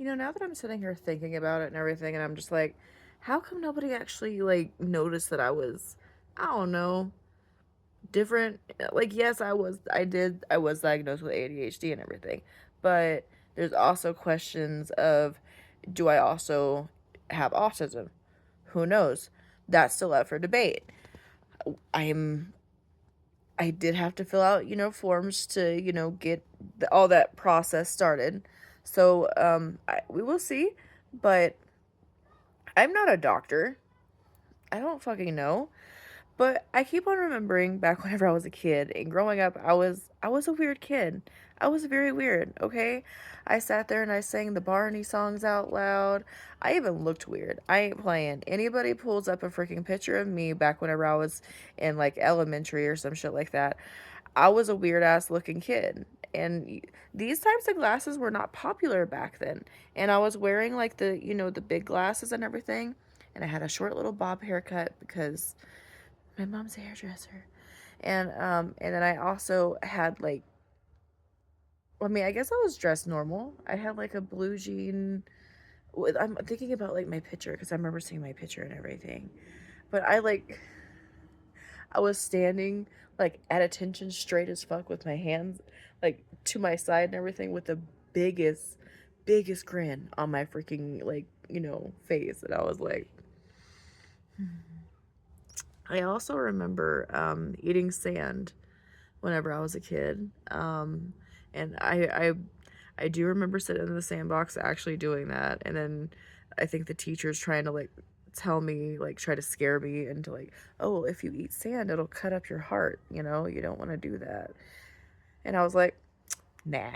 Now that I'm sitting here thinking about it and everything, and I'm just like, how come nobody actually like noticed that I was, I don't know, different? Like, yes, I was diagnosed with ADHD and everything, but there's also questions of, do I also have autism? Who knows? That's still up for debate. I'm I did have to fill out, forms to, get all that process started. So, we will see. But I'm not a doctor. I don't fucking know. But I keep on remembering back whenever I was a kid and growing up, I was a weird kid. I was very weird, okay? I sat there and I sang the Barney songs out loud. I even looked weird. I ain't playing. Anybody pulls up a freaking picture of me back whenever I was in like elementary or some shit like that. I was a weird ass looking kid. And these types of glasses were not popular back then. And I was wearing like the big glasses and everything. And I had a short little bob haircut because my mom's a hairdresser. And then I also had like, I mean, I guess I was dressed normal. I had like a blue jean. I'm thinking about like my picture because I remember seeing my picture and everything. But I was standing like at attention straight as fuck with my hands like to my side and everything with the biggest grin on my freaking like, face. And I was like, I also remember eating sand whenever I was a kid. And I do remember sitting in the sandbox actually doing that. And then I think the teacher's trying to like tell me, like try to scare me into like, oh, if you eat sand, it'll cut up your heart. You don't want to do that. And I was like, nah.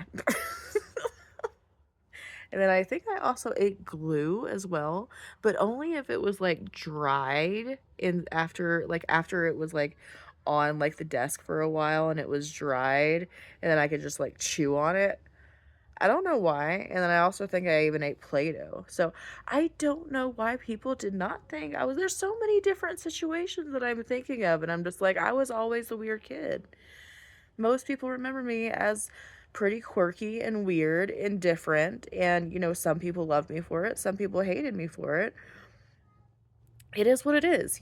And then I think I also ate glue as well, but only if it was like dried in after it was like on like the desk for a while and it was dried and then I could just like chew on it. I don't know why. And then I also think I even ate Play-Doh. So I don't know why people did not think I was there's so many different situations that I'm thinking of and I'm just like I was always the weird kid. Most people remember me as pretty quirky and weird and different. And, some people loved me for it, some people hated me for it. It is what it is.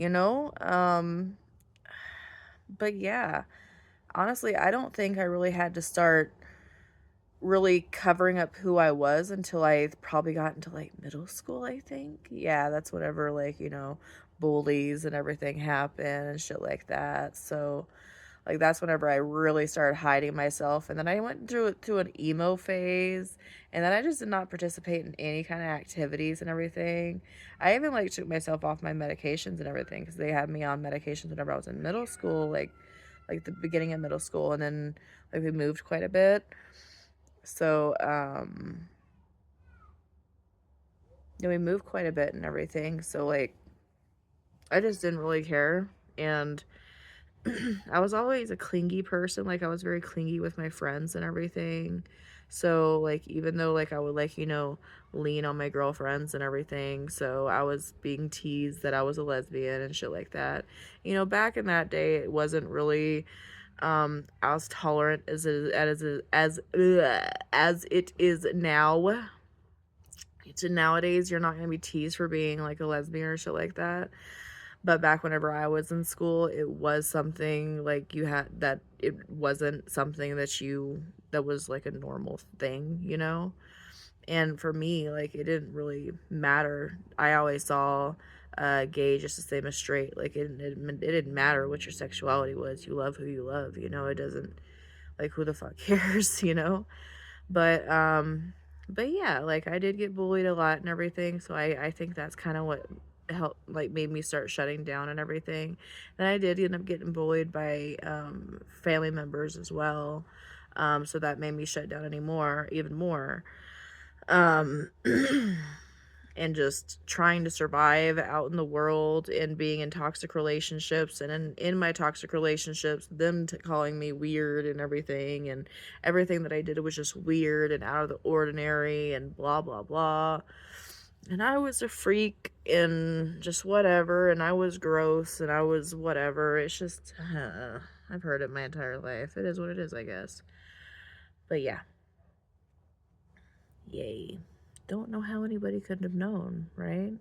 But yeah, honestly, I don't think I really had to start really covering up who I was until I probably got into like middle school, I think. Yeah, that's whenever like, bullies and everything happen and shit like that. So, like that's whenever I really started hiding myself. And then I went through an emo phase. And then I just did not participate in any kind of activities and everything. I even like took myself off my medications and everything because they had me on medications whenever I was in middle school, like the beginning of middle school, and then like we moved quite a bit. So then we moved quite a bit and everything. So like I just didn't really care. And I was always a clingy person. Like I was very clingy with my friends and everything. So like even though like I would like, lean on my girlfriends and everything. So I was being teased that I was a lesbian and shit like that. Back in that day it wasn't really as tolerant as it is now. To nowadays you're not going to be teased for being like a lesbian or shit like that. But back whenever I was in school, it was something like you had that it wasn't something that was like a normal thing. And for me, like it didn't really matter. I always saw gay just the same as straight. Like it didn't matter what your sexuality was. You love who you love. It doesn't like who the fuck cares. But but yeah, like I did get bullied a lot and everything, so I think that's kind of what helped like made me start shutting down and everything. Then I did end up getting bullied by family members as well. So that made me shut down even more. Um and just trying to survive out in the world and being in toxic relationships and in my toxic relationships them calling me weird and everything that I did was just weird and out of the ordinary and blah blah blah, and I was a freak and just whatever, and I was gross and I was whatever. It's just I've heard it my entire life. It is what it is, I guess. But yeah, yay. don't know how anybody could have known, right?